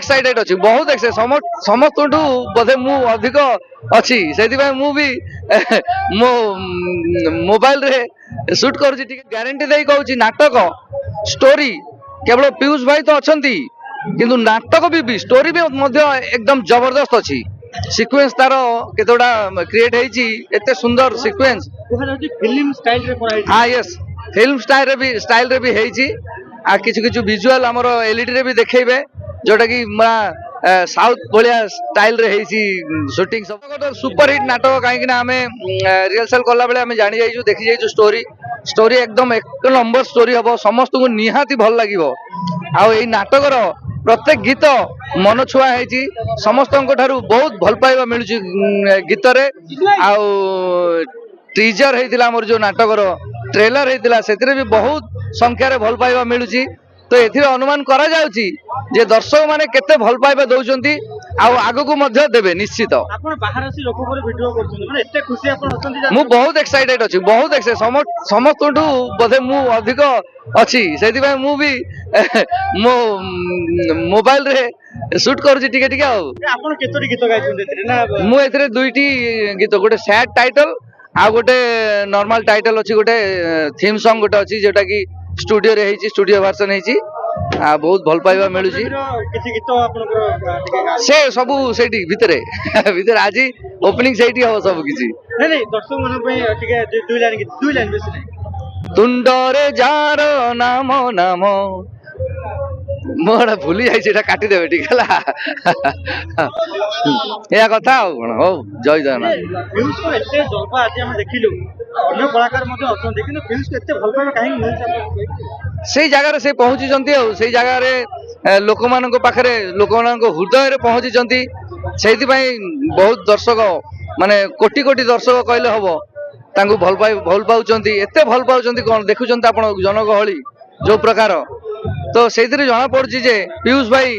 Excited अच्छी बहुत समस्त बोधे मु अधिक अच्छी से मु भी मो मोबाइल रे शूट कर ग्यारंटी दे कहूँ नाटक स्टोरी केवल पीयूष भाई तो अच्छा किंतु नाटक भी स्टोरी भी एकदम जबरदस्त अच्छी सीक्वेंस तार केतोड़ा क्रिएट होती एते सुंदर सीक्वेंस फिल्म स्टाइल रे हाँ यस फिल्म स्टाइल रे भी होती आ किछु विजुअल हमर एलईडी रे भी देखेबे जोटा कि साउथ भाया स्टाइल रे हेसी शूटिंग सब गोटे सुपर हिट नाटक कहीं आमे रिहर्सल कला बेले आमे जानि जाइछु देखि जाइछु स्टोरी एकदम एक नंबर स्टोरी हबो समस्त को निहाती भल लागिवो आ एई नाटक रो प्रत्येक गीत मन छुआ है समस्त बहुत भल पाइबा मिलुची गीत रे आ टीजर होता आमर जो नाटक ट्रेलर होता से भी बहुत संख्यार भल पाइबा मिलुची तो ये अनुमान करा जाउची जे दर्शक माने केते भल पाइबा दउचंती आगु को मध्य देबे निश्चित मु बहुत एक्साइटेड अच्छी बहुत समस्त बोधे मु अधिक अच्छी से मु भी मो मोबाइल रे शूट कर मु एथरे दुईटी गीत गोटे सैड टाइटल आ गोटे नॉर्मल टाइटल अच्छी गोटे थीम सॉन्ग गोटे अच्छी जोटा कि स्टूडियो रे हेची स्टूडियो वर्जन हेची आ बहुत भल पाइबा मिलुची से सबू सेठी भितरे भितर आज ओपनिंग सेठी हो सब किछि नहीं दर्शक मन पे टिके दुई लाइन बेसी नहीं तुंडरे जार नाम नाम मोड़ा भूली जाई सेटा काटी देबे ठीक हला या कथा हो जय जगन्नाथ फिल्म्स को एते जलपा आज हम देखिलु अन्य कलाकार मध्ये अछन देखिनु फिल्म्स को एते भल पाइबा काहे मिलछ से जगह से पहुंची जंती से जगह रे लोक मानको पाखरे लोक मानको हृदय रे पहुंची जंती सेति पई बहुत दर्शक माने कोटी कोटी दर्शक कहले हबो तांको भल पाउचंती एते भल पाउचंती कोन देखुचंती आपण जनगहळी जो प्रकार तो सेति जना पड़छि जे पीयूष भाई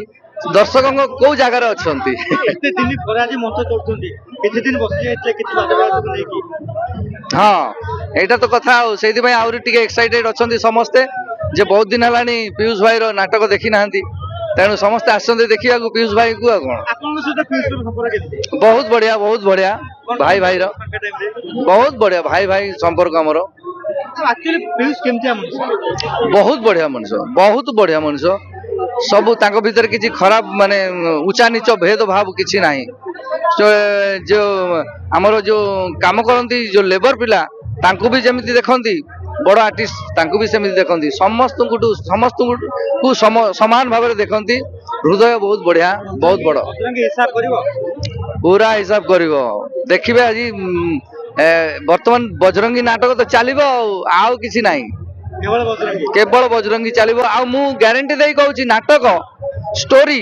दर्शकों को जगार अच्छा हाँ यहाँ तो कथा से एक्साइटेड अच्छा समस्ते जे बहुत दिन है पीयूष भाई नाटक देखी ना तेणु समस्ते आसते देखा पीयूष भाई को बहुत बढ़िया भाई भाई बहुत बढ़िया भाई संपर्क आमर बहुत बढ़िया मनुष्य सबू तांको भीतर किसी खराब माने ऊंचा नीच भेदभाव किसी ना जो आमर जो काम करती जो लेबर पिला तांको भी जमी देखती बड़ आर्टिस्ट तांको भी सेमती देखती समस्त को समान भाव में देखती हृदय बहुत बढ़िया बहुत बड़ पूरा हिसाब कर देखिए आज बर्तमान बजरंगी नाटक तो चलो आउ किसी ना केवल बजरंगी चलो आ मु ग्यारंटी दे कहूँ नाटक स्टोरी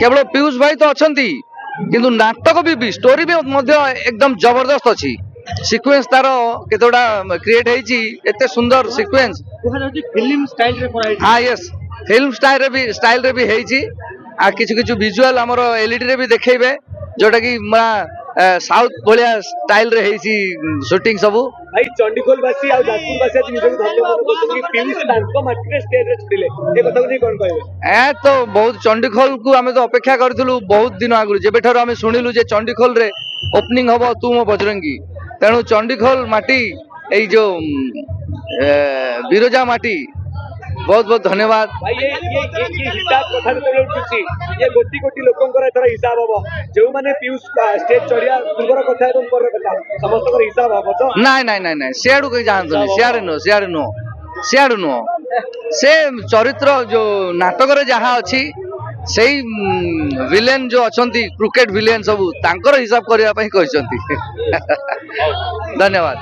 केवल पीयूष भाई तो अच्छा किंतु नाटक भी स्टोरी भी एकदम जबरदस्त अच्छी सीक्वेंस तार केतोड़ा क्रिएट होती एते सुंदर सीक्वेंस फिल्म स्टाइल रे हाँ यस फिल्म स्टाइल रे भी होती आ किछु विजुअल हमर एलईडी रे भी देखेबे जोटा कि साउथ भाया स्टाइल रे हेसी शूटिंग सबू भाई चंडीखोलवासी आ जाजपुरवासी आज निजो धन्य मन करछन कि पीयूष तांको माटी स्टेज रे छुटिले ए कथा नै कोन कहबे ए तो बहुत चंडीखोल को हमें तो अपेक्षा करथिलु बहुत दिन आगु जेबे ठार हमें सुनिलु जे चंडीखोल रे ओपनिंग हबो तू मो बजरंगी तेणु चंडीखोल माटी ए जो बिरोजा माटी बहुत बहुत धन्यवाद भाई ये हिसाब कथा तो उठुची ये गोटी गोटी लोकंकर एथरा हिसाब हबो जो माने पीयूष स्टेज चढ़िया सुंदर कथा एवं पर कथा समस्त कर हिसाब हबो तो नहीं सियाडू कहि जानतो सियाडू नो से चरित्र जो नाटक रे जहा अछि सेही विलेन जो अछंती क्रिकेट विलेन सब तांकर हिसाब करबा पई कहिसंती धन्यवाद।